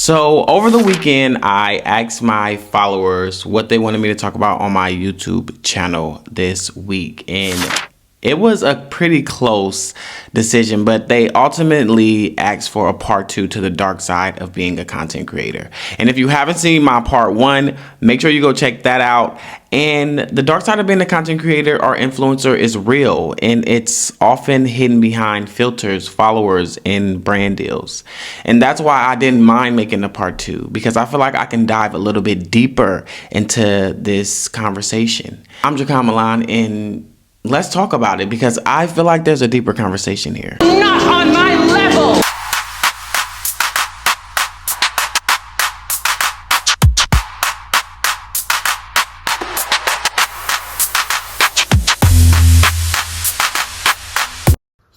So over the weekend, I asked my followers what they wanted me to talk about on my YouTube channel this week. And it was a pretty close decision, but they ultimately asked for a part 2 to the dark side of being a content creator. And if you haven't seen my part 1, make sure you go check that out. And the dark side of being a content creator or influencer is real, and it's often hidden behind filters, followers, and brand deals. And that's why I didn't mind making a part 2, because I feel like I can dive a little bit deeper into this conversation. I'm Jakan Milan, and let's talk about it, because I feel like there's a deeper conversation here. Not on my level!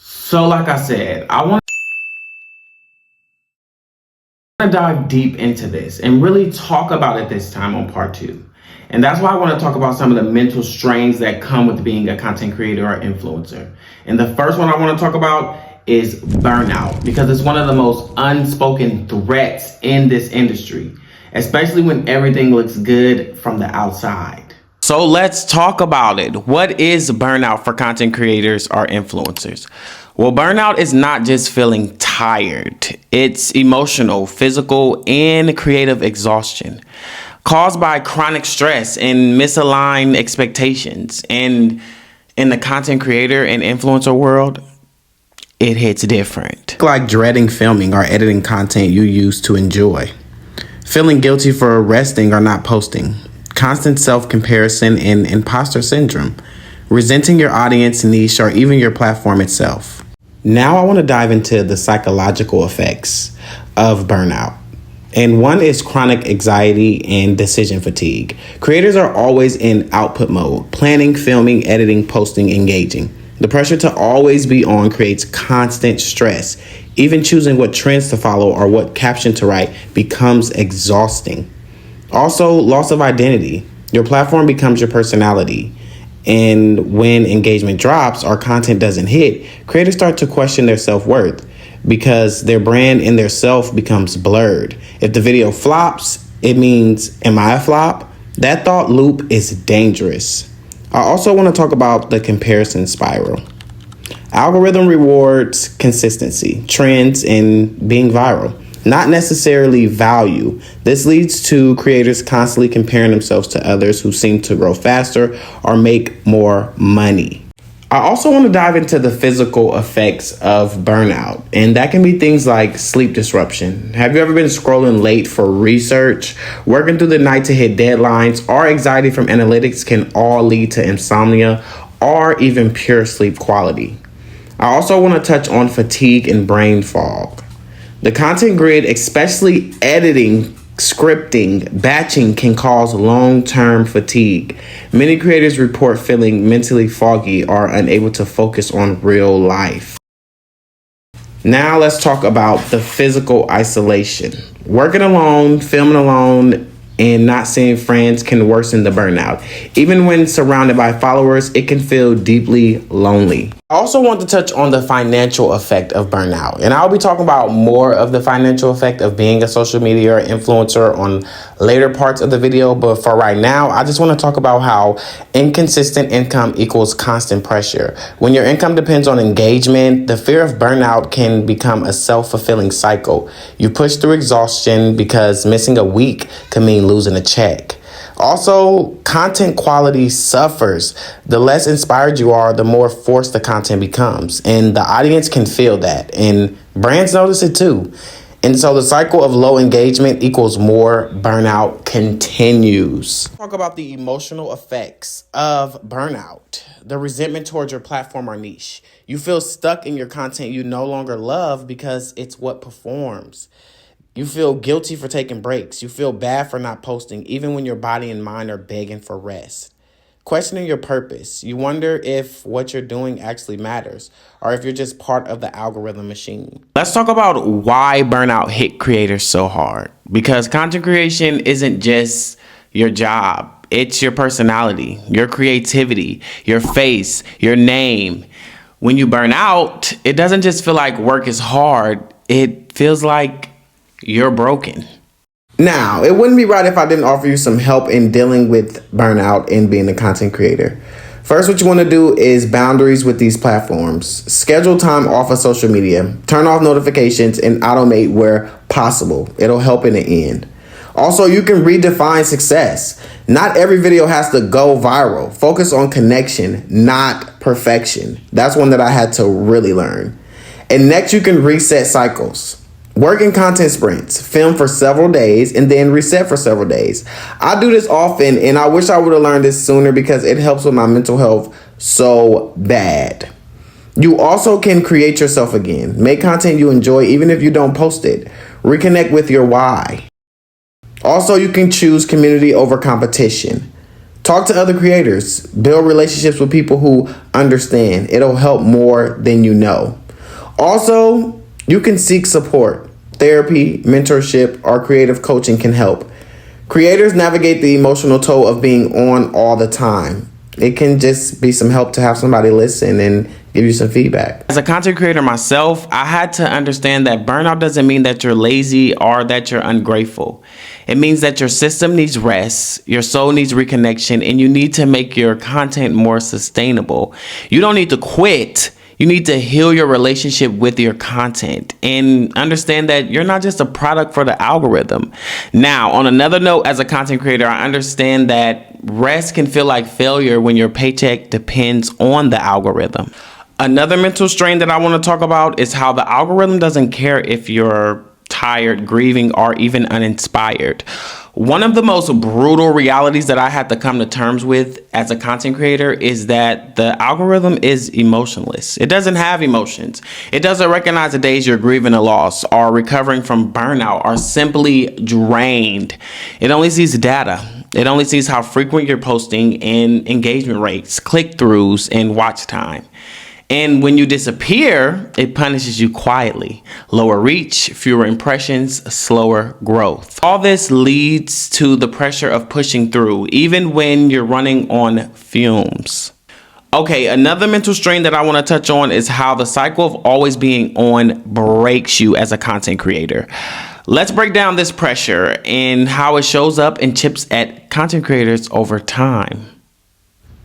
So like I said, I want to dive deep into this and really talk about it this time on part 2. And that's why I want to talk about some of the mental strains that come with being a content creator or influencer. And the first one I want to talk about is burnout, because it's one of the most unspoken threats in this industry, especially when everything looks good from the outside. So let's talk about it. What is burnout for content creators or influencers? Well, burnout is not just feeling tired. It's emotional, physical, and creative exhaustion caused by chronic stress and misaligned expectations. And in the content creator and influencer world, it hits different. Like dreading filming or editing content you used to enjoy. Feeling guilty for resting or not posting. Constant self-comparison and imposter syndrome. Resenting your audience, niche, or even your platform itself. Now I want to dive into the psychological effects of burnout. And one is chronic anxiety and decision fatigue. Creators are always in output mode, planning, filming, editing, posting, engaging. The pressure to always be on creates constant stress. Even choosing what trends to follow or what caption to write becomes exhausting. Also, loss of identity. Your platform becomes your personality. And when engagement drops or content doesn't hit, creators start to question their self-worth because their brand and their self becomes blurred. If the video flops, it means, am I a flop? That thought loop is dangerous. I also want to talk about the comparison spiral. Algorithm rewards consistency, trends, and being viral, not necessarily value. This leads to creators constantly comparing themselves to others who seem to grow faster or make more money. I also want to dive into the physical effects of burnout, and that can be things like sleep disruption. Have you ever been scrolling late for research? Working through the night to hit deadlines, or anxiety from analytics can all lead to insomnia or even pure sleep quality. I also want to touch on fatigue and brain fog. The content grid, especially editing, scripting, batching, can cause long-term fatigue. Many creators report feeling mentally foggy or unable to focus on real life. Now let's talk about the physical isolation. Working alone, filming alone, and not seeing friends can worsen the burnout. Even when surrounded by followers, it can feel deeply lonely. I also want to touch on the financial effect of burnout. And I'll be talking about more of the financial effect of being a social media or influencer on later parts of the video. But for right now, I just want to talk about how inconsistent income equals constant pressure. When your income depends on engagement, the fear of burnout can become a self-fulfilling cycle. You push through exhaustion because missing a week can mean losing a check. Also, content quality suffers. The less inspired you are, the more forced the content becomes. And the audience can feel that. And brands notice it too. And so the cycle of low engagement equals more burnout continues. Talk about the emotional effects of burnout. The resentment towards your platform or niche. You feel stuck in your content you no longer love because it's what performs. You feel guilty for taking breaks. You feel bad for not posting, even when your body and mind are begging for rest. Questioning your purpose. You wonder if what you're doing actually matters, or if you're just part of the algorithm machine. Let's talk about why burnout hit creators so hard. Because content creation isn't just your job. It's your personality, your creativity, your face, your name. When you burn out, it doesn't just feel like work is hard. It feels like you're broken. Now, it wouldn't be right if I didn't offer you some help in dealing with burnout and being a content creator. First, what you want to do is boundaries with these platforms. Schedule time off of social media. Turn off notifications and automate where possible. It'll help in the end. Also, you can redefine success. Not every video has to go viral. Focus on connection, not perfection. That's one that I had to really learn. And next, you can reset cycles. Work in content sprints, film for several days, and then reset for several days. I do this often, and I wish I would have learned this sooner because it helps with my mental health so bad. You also can create yourself again. Make content you enjoy even if you don't post it. Reconnect with your why. Also, you can choose community over competition. Talk to other creators. Build relationships with people who understand. It'll help more than you know. Also, you can seek support. Therapy, mentorship, or creative coaching can help. Creators navigate the emotional toll of being on all the time. It can just be some help to have somebody listen and give you some feedback. As a content creator myself, I had to understand that burnout doesn't mean that you're lazy or that you're ungrateful. It means that your system needs rest, your soul needs reconnection, and you need to make your content more sustainable. You don't need to quit. You need to heal your relationship with your content and understand that you're not just a product for the algorithm. Now, on another note, as a content creator, I understand that rest can feel like failure when your paycheck depends on the algorithm. Another mental strain that I want to talk about is how the algorithm doesn't care if you're tired, grieving, or even uninspired. One of the most brutal realities that I had to come to terms with as a content creator is that the algorithm is emotionless. It doesn't have emotions. It doesn't recognize the days you're grieving a loss or recovering from burnout or simply drained. It only sees data. It only sees how frequent you're posting and engagement rates, click-throughs, and watch time. And when you disappear, it punishes you quietly. Lower reach, fewer impressions, slower growth. All this leads to the pressure of pushing through, even when you're running on fumes. Okay, another mental strain that I want to touch on is how the cycle of always being on breaks you as a content creator. Let's break down this pressure and how it shows up and chips at content creators over time.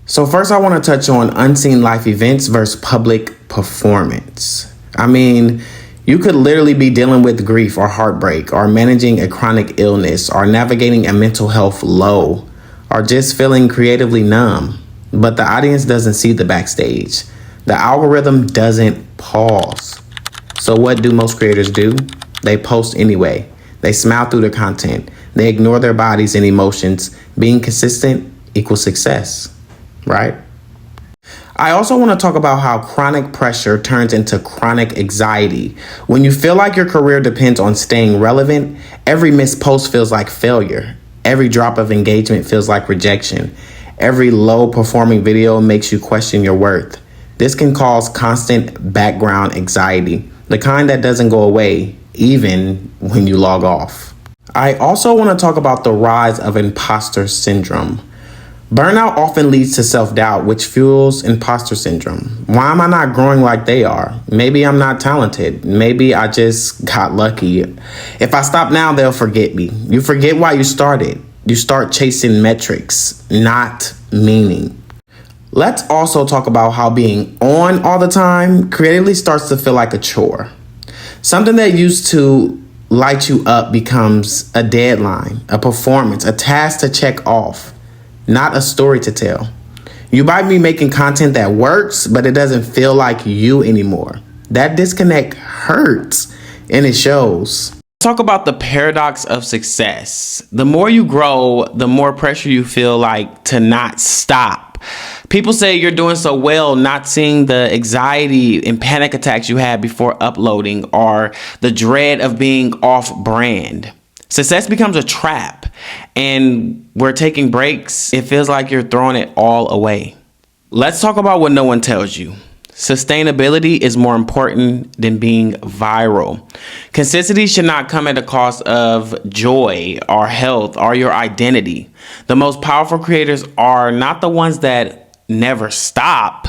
So first I want to touch on unseen life events versus public performance. I mean, you could literally be dealing with grief or heartbreak or managing a chronic illness or navigating a mental health low or just feeling creatively numb. But the audience doesn't see the backstage. The algorithm doesn't pause. So what do most creators do? They post anyway. They smile through their content. They ignore their bodies and emotions. Being consistent equals success. Right? I also want to talk about how chronic pressure turns into chronic anxiety. When you feel like your career depends on staying relevant, every missed post feels like failure. Every drop of engagement feels like rejection. Every low performing video makes you question your worth. This can cause constant background anxiety, the kind that doesn't go away even when you log off. I also want to talk about the rise of imposter syndrome. Burnout often leads to self-doubt, which fuels imposter syndrome. Why am I not growing like they are? Maybe I'm not talented. Maybe I just got lucky. If I stop now, they'll forget me. You forget why you started. You start chasing metrics, not meaning. Let's also talk about how being on all the time creatively starts to feel like a chore. Something that used to light you up becomes a deadline, a performance, a task to check off. Not a story to tell. You might be making content that works, but it doesn't feel like you anymore. That disconnect hurts, and it shows. Talk about the paradox of success. The more you grow, the more pressure you feel like to not stop. People say you're doing so well, not seeing the anxiety and panic attacks you had before uploading or the dread of being off brand. Success becomes a trap, and we're taking breaks. It feels like you're throwing it all away. Let's talk about what no one tells you. Sustainability is more important than being viral. Consistency should not come at the cost of joy or health or your identity. The most powerful creators are not the ones that never stop.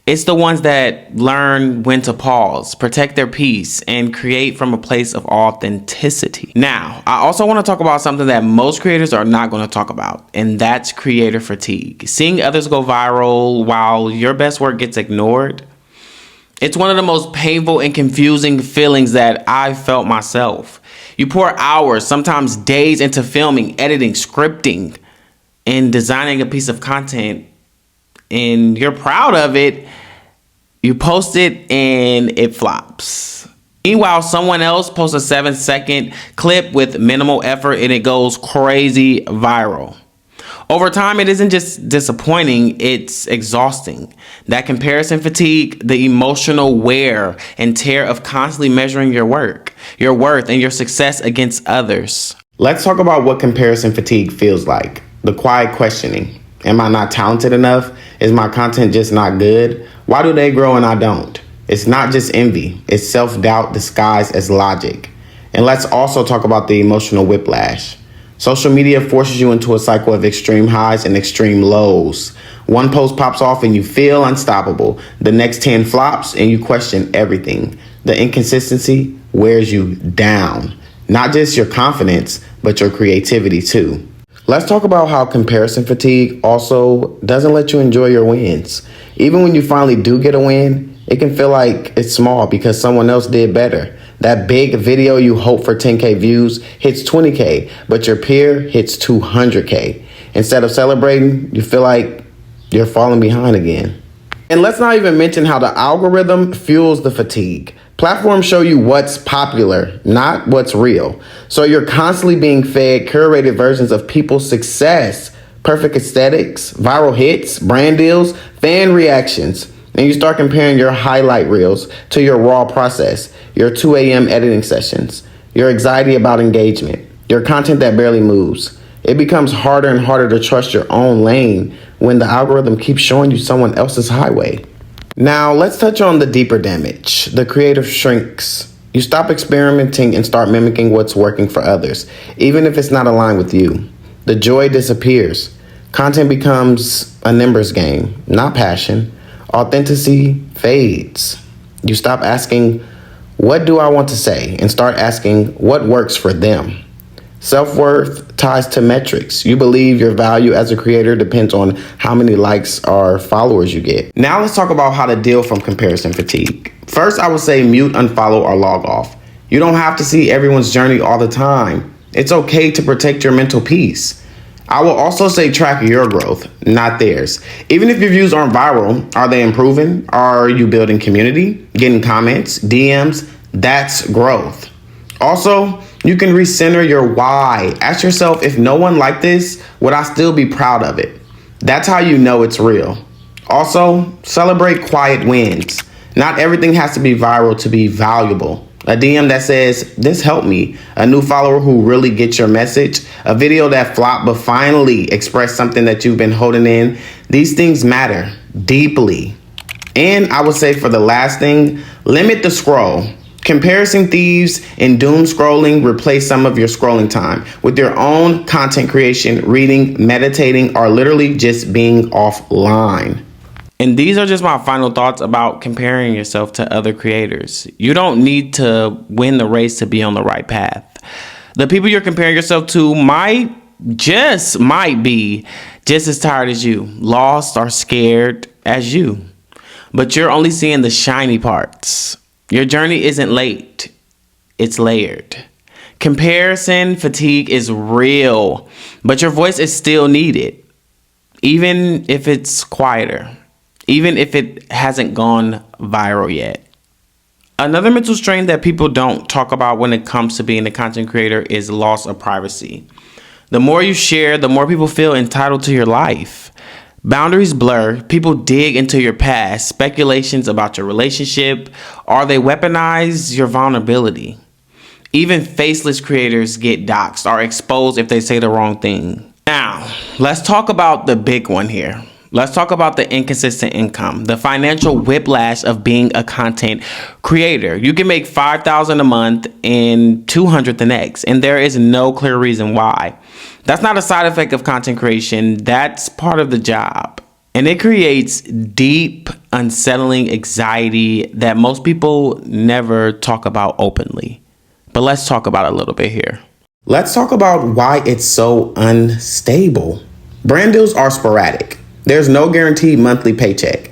It's the ones that learn when to pause, protect their peace, and create from a place of authenticity. Now, I also want to talk about something that most creators are not going to talk about, and that's creator fatigue. Seeing others go viral while your best work gets ignored. It's one of the most painful and confusing feelings that I've felt myself. You pour hours, sometimes days, into filming, editing, scripting, and designing a piece of content, and you're proud of it. You post it and it flops. Meanwhile, someone else posts a 7-second clip with minimal effort and it goes crazy viral. Over time, it isn't just disappointing, it's exhausting. That comparison fatigue, the emotional wear and tear of constantly measuring your work, your worth, and your success against others. Let's talk about what comparison fatigue feels like. The quiet questioning. Am I not talented enough? Is my content just not good? Why do they grow and I don't? It's not just envy. It's self-doubt disguised as logic. And let's also talk about the emotional whiplash. Social media forces you into a cycle of extreme highs and extreme lows. One post pops off and you feel unstoppable. The next 10 flops and you question everything. The inconsistency wears you down. Not just your confidence, but your creativity too. Let's talk about how comparison fatigue also doesn't let you enjoy your wins. Even when you finally do get a win, it can feel like it's small because someone else did better. That big video you hope for 10K views hits 20K, but your peer hits 200K. Instead of celebrating, you feel like you're falling behind again. And let's not even mention how the algorithm fuels the fatigue. Platforms show you what's popular, not what's real. So you're constantly being fed curated versions of people's success, perfect aesthetics, viral hits, brand deals, fan reactions. And you start comparing your highlight reels to your raw process, your 2 a.m. editing sessions, your anxiety about engagement, your content that barely moves. It becomes harder and harder to trust your own lane when the algorithm keeps showing you someone else's highway. Now, let's touch on the deeper damage. The creative shrinks. You stop experimenting and start mimicking what's working for others, even if it's not aligned with you. The joy disappears. Content becomes a numbers game, not passion. Authenticity fades. You stop asking, what do I want to say? And start asking, what works for them? Self-worth ties to metrics. You believe your value as a creator depends on how many likes or followers you get. Now let's talk about how to deal from comparison fatigue. First, I would say mute, unfollow, or log off. You don't have to see everyone's journey all the time. It's okay to protect your mental peace. I will also say track your growth, not theirs. Even if your views aren't viral, are they improving? Are you building community, getting comments, DMs? That's growth. Also, you can recenter your why. Ask yourself, if no one liked this, would I still be proud of it? That's how you know it's real. Also, celebrate quiet wins. Not everything has to be viral to be valuable. A DM that says, this helped me. A new follower who really gets your message. A video that flopped but finally expressed something that you've been holding in. These things matter deeply. And I would say for the last thing, limit the scroll. Comparison thieves and doom scrolling replace some of your scrolling time with your own content creation, reading, meditating, or literally just being offline. And these are just my final thoughts about comparing yourself to other creators. You don't need to win the race to be on the right path. The people you're comparing yourself to might be just as tired as you, lost or scared as you. But you're only seeing the shiny parts. Your journey isn't late, it's layered. Comparison fatigue is real, but your voice is still needed, even if it's quieter, even if it hasn't gone viral yet. Another mental strain that people don't talk about when it comes to being a content creator is loss of privacy. The more you share, the more people feel entitled to your life. Boundaries blur, people dig into your past, speculations about your relationship, or they weaponize your vulnerability. Even faceless creators get doxxed or exposed if they say the wrong thing. Now, let's talk about the big one here. Let's talk about the inconsistent income, the financial whiplash of being a content creator. You can make $5,000 a month and $200 the next, and there is no clear reason why. That's not a side effect of content creation. That's part of the job. And it creates deep, unsettling anxiety that most people never talk about openly. But let's talk about it a little bit here. Let's talk about why it's so unstable. Brand deals are sporadic. There's no guaranteed monthly paycheck.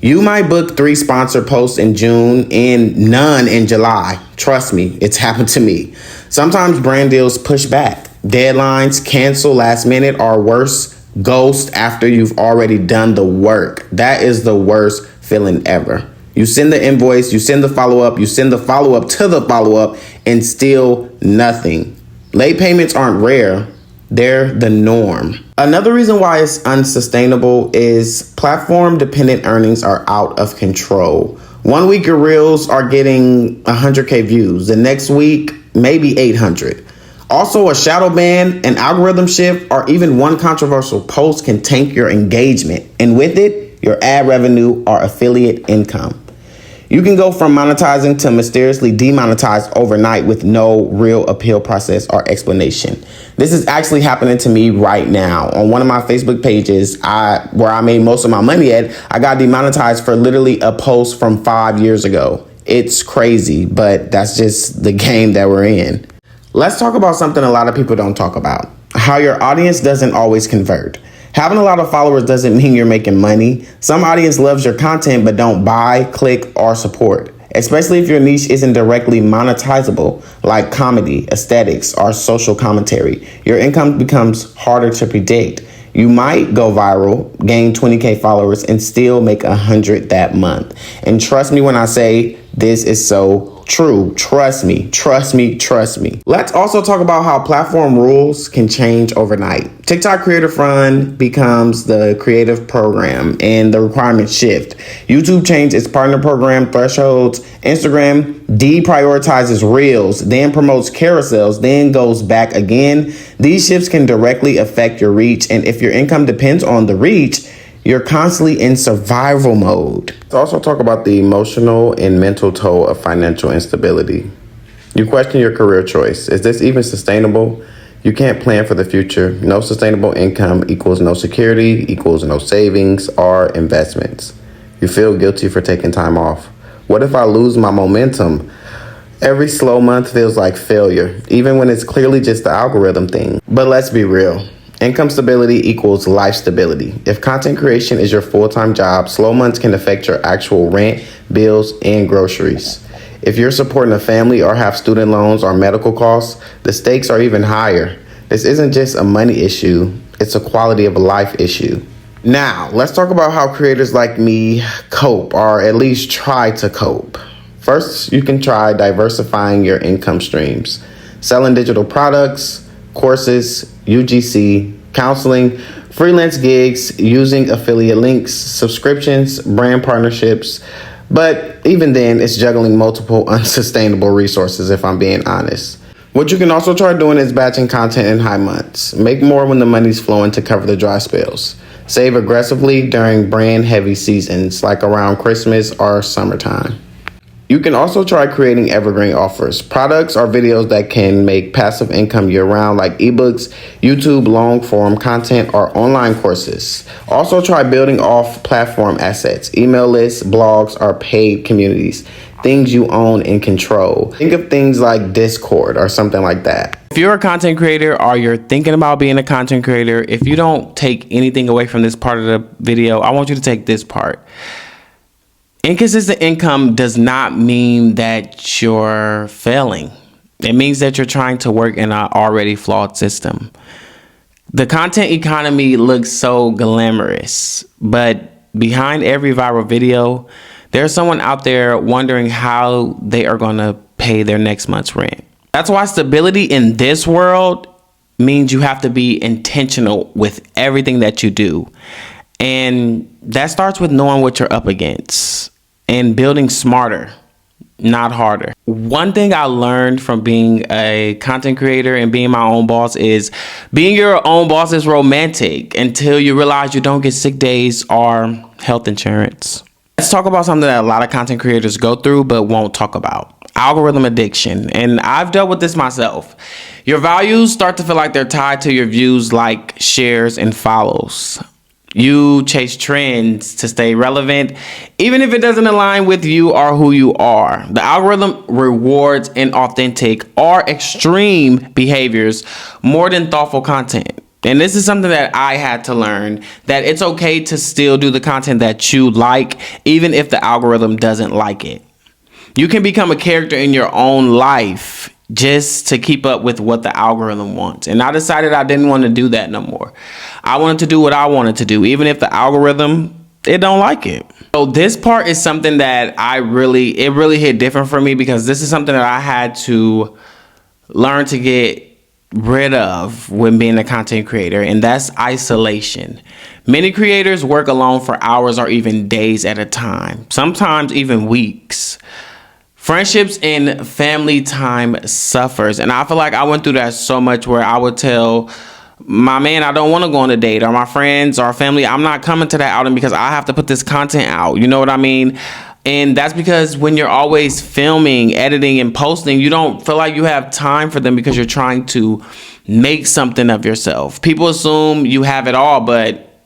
You might book 3 sponsored posts in June and none in July. Trust me, it's happened to me. Sometimes brand deals push back. Deadlines cancel last minute, or worse, ghost after you've already done the work. That is the worst feeling ever. You send the invoice, you send the follow-up, you send the follow-up to the follow-up, and still nothing. Late payments aren't rare. They're the norm. Another reason why it's unsustainable is platform-dependent earnings are out of control. One week your reels are getting 100K views. The next week, maybe 800. Also, a shadow ban, an algorithm shift, or even one controversial post can tank your engagement. And with it, your ad revenue or affiliate income. You can go from monetizing to mysteriously demonetized overnight with no real appeal process or explanation. This is actually happening to me right now. On one of my Facebook pages, where I made most of my money at, I got demonetized for literally a post from 5 years ago. It's crazy, but that's just the game that we're in. Let's talk about something a lot of people don't talk about. How your audience doesn't always convert. Having a lot of followers doesn't mean you're making money. Some audience loves your content but don't buy, click, or support. Especially if your niche isn't directly monetizable, like comedy, aesthetics, or social commentary. Your income becomes harder to predict. You might go viral, gain 20K followers, and still make 100 that month. And trust me when I say this is so true. Trust me, trust me, trust me. Let's also talk about how platform rules can change overnight. TikTok Creator Fund becomes the creative program and the requirements shift. YouTube changed its partner program thresholds. Instagram deprioritizes reels, then promotes carousels, then goes back again. These shifts can directly affect your reach. And if your income depends on the reach, you're constantly in survival mode. Let's also talk about the emotional and mental toll of financial instability. You question your career choice. Is this even sustainable? You can't plan for the future. No sustainable income equals no security, equals no savings or investments. You feel guilty for taking time off. What if I lose my momentum? Every slow month feels like failure, even when it's clearly just the algorithm thing. But let's be real. Income stability equals life stability. If content creation is your full-time job, slow months can affect your actual rent, bills, and groceries. If you're supporting a family or have student loans or medical costs, the stakes are even higher. This isn't just a money issue, it's a quality of life issue. Now, let's talk about how creators like me cope, or at least try to cope. First, you can try diversifying your income streams. Selling digital products, courses, UGC, counseling, freelance gigs, using affiliate links, subscriptions, brand partnerships. But even then, it's juggling multiple unsustainable resources, if I'm being honest. What you can also try doing is batching content in high months. Make more when the money's flowing to cover the dry spells. Save aggressively during brand heavy seasons, like around Christmas or summertime. You can also try creating evergreen offers, products or videos that can make passive income year-round, like ebooks, YouTube long-form content, or online courses. Also try building off-platform assets, email lists, blogs, or paid communities, things you own and control. Think of things like Discord or something like that. If you're a content creator or you're thinking about being a content creator, if you don't take anything away from this part of the video, I want you to take this part. Inconsistent income does not mean that you're failing. It means that you're trying to work in an already flawed system. The content economy looks so glamorous, but behind every viral video, there's someone out there wondering how they are going to pay their next month's rent. That's why stability in this world means you have to be intentional with everything that you do. And that starts with knowing what you're up against and building smarter, not harder. One thing I learned from being a content creator and being my own boss is being your own boss is romantic until you realize you don't get sick days or health insurance. Let's talk about something that a lot of content creators go through but won't talk about. Algorithm addiction. And I've dealt with this myself. Your values start to feel like they're tied to your views, like shares and follows. You chase trends to stay relevant, even if it doesn't align with you or who you are. The algorithm rewards inauthentic or extreme behaviors more than thoughtful content. And this is something that I had to learn, that it's okay to still do the content that you like, even if the algorithm doesn't like it. You can become a character in your own life just to keep up with what the algorithm wants. And I decided I didn't want to do that no more. I wanted to do what I wanted to do, even if the algorithm, it don't like it. So this part is something that it really hit different for me, because this is something that I had to learn to get rid of when being a content creator, and that's isolation. Many creators work alone for hours or even days at a time, sometimes even weeks. Friendships and family time suffers. And I feel like I went through that so much, where I would tell my man I don't want to go on a date, or my friends or family, I'm not coming to that outing because I have to put this content out. You know what I mean? And that's because when you're always filming, editing, and posting, you don't feel like you have time for them because you're trying to make something of yourself. People assume you have it all, but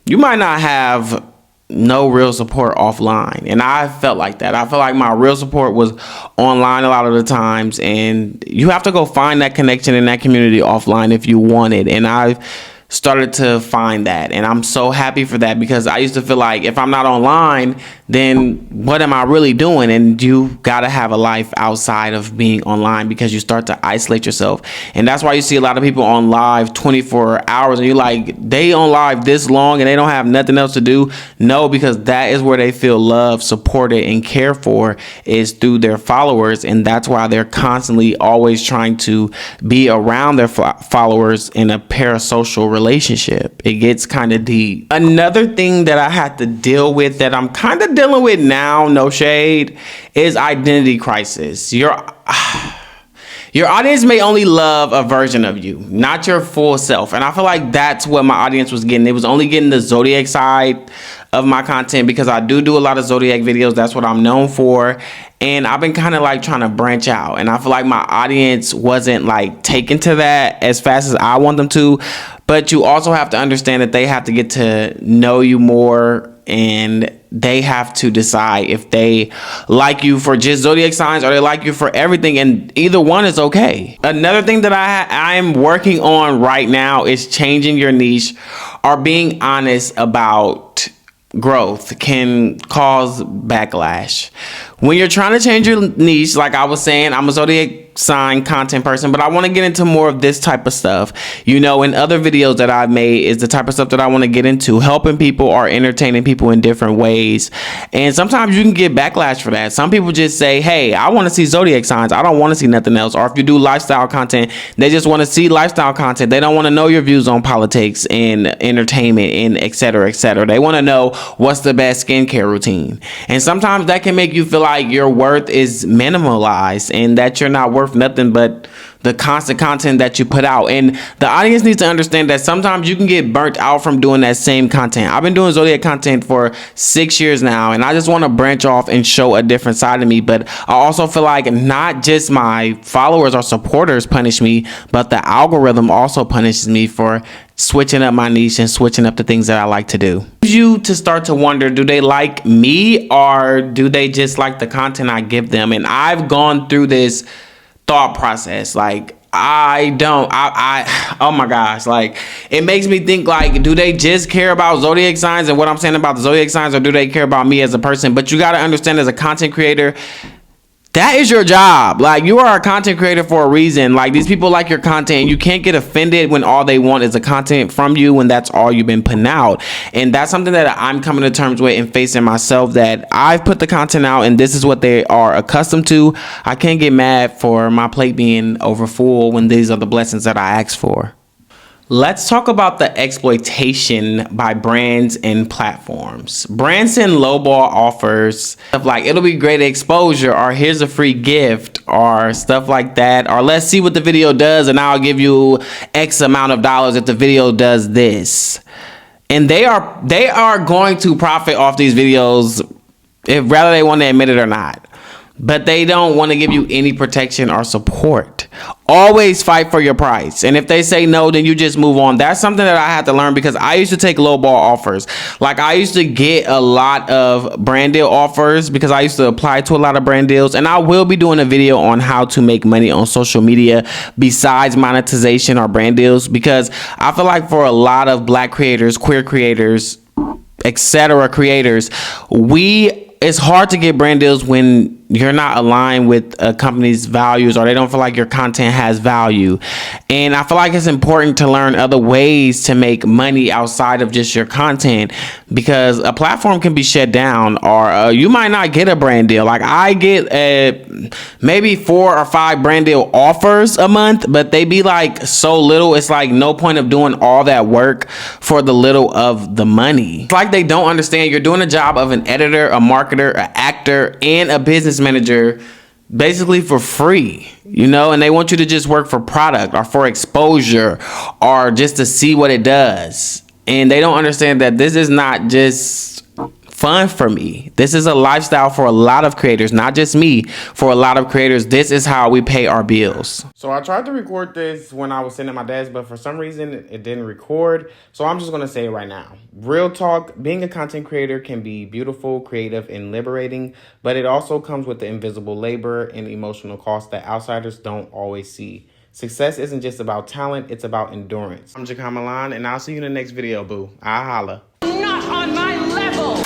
you might not have no real support offline. And I felt like that. I felt like my real support was online a lot of the times, and you have to go find that connection in that community offline if you want it. And I've started to find that, and I'm so happy for that, because I used to feel like if I'm not online, then what am I really doing? And you gotta have a life outside of being online, because you start to isolate yourself. And that's why you see a lot of people on live 24 hours, and you're like, they on live this long and they don't have nothing else to do. No, because that is where they feel loved, supported, and cared for, is through their followers. And that's why they're constantly always trying to be around their followers in a parasocial relationship. It gets kind of deep. Another thing that I had to deal with, that I'm kind of dealing with now, no shade, is identity crisis. Your audience may only love a version of you, not your full self. And I feel like that's what my audience was getting. It was only getting the zodiac side of my content, because I do a lot of zodiac videos. That's what I'm known for. And I've been kind of like trying to branch out, and I feel like my audience wasn't like taken to that as fast as I want them to. But you also have to understand that they have to get to know you more, and they have to decide if they like you for just zodiac signs or they like you for everything, and either one is okay. Another thing that I'm working on right now is changing your niche, or being honest about growth can cause backlash. When you're trying to change your niche, like I was saying, I'm a zodiac sign content person, but I want to get into more of this type of stuff. You know, in other videos that I've made is the type of stuff that I want to get into, helping people or entertaining people in different ways. And sometimes you can get backlash for that. Some people just say, hey, I want to see zodiac signs, I don't want to see nothing else. Or if you do lifestyle content, they just want to see lifestyle content. They don't want to know your views on politics and entertainment and et cetera, et cetera. They want to know what's the best skincare routine. And sometimes that can make you feel like your worth is minimalized, and that you're not worth nothing but the constant content that you put out. And the audience needs to understand that sometimes you can get burnt out from doing that same content. I've been doing zodiac content for 6 years now, and I just want to branch off and show a different side of me. But I also feel like not just my followers or supporters punish me, but the algorithm also punishes me for switching up my niche and switching up the things that I like to do. You to start to wonder, do they like me, or do they just like the content I give them? And I've gone through this thought process. Like, oh my gosh, like, it makes me think, like, do they just care about zodiac signs and what I'm saying about the zodiac signs, or do they care about me as a person? But you got to understand, as a content creator, that is your job. Like, you are a content creator for a reason. Like, these people like your content, and you can't get offended when all they want is the content from you, when that's all you've been putting out. And that's something that I'm coming to terms with and facing myself, that I've put the content out and this is what they are accustomed to. I can't get mad for my plate being over full when these are the blessings that I asked for. Let's talk about the exploitation by brands and platforms. Brands send lowball offers of like, it'll be great exposure, or here's a free gift, or stuff like that, or let's see what the video does and I'll give you X amount of dollars if the video does this. And they are going to profit off these videos, if rather they want to admit it or not. but they don't want to give you any protection or support. Always fight for your price. And if they say no, then you just move on. That's something that I had to learn because I used to take lowball offers. Like I used to get a lot of brand deal offers because I used to apply to a lot of brand deals. And I will be doing a video on how to make money on social media besides monetization or brand deals, because I feel like for a lot of black creators, queer creators, etc. creators, it's hard to get brand deals when you're not aligned with a company's values or they don't feel like your content has value. And I feel like it's important to learn other ways to make money outside of just your content, because a platform can be shut down or you might not get a brand deal. Like I get maybe 4 or 5 brand deal offers a month, but they be like so little. It's like no point of doing all that work for the little of the money. It's like they don't understand you're doing a job of an editor, a marketer, an actor, and a business manager basically for free, and they want you to just work for product or for exposure or just to see what it does. And they don't understand that this is not just fun for me. This is a lifestyle for a lot of creators, not just me. For a lot of creators, this is how we pay our bills. So I tried to record this when I was sitting at my desk, but for some reason it didn't record. So I'm just going to say it right now. Real talk, being a content creator can be beautiful, creative, and liberating, but it also comes with the invisible labor and emotional cost that outsiders don't always see. Success isn't just about talent, it's about endurance. I'm Jakan Milan, and I'll see you in the next video, boo. I'll holla. Not on my level.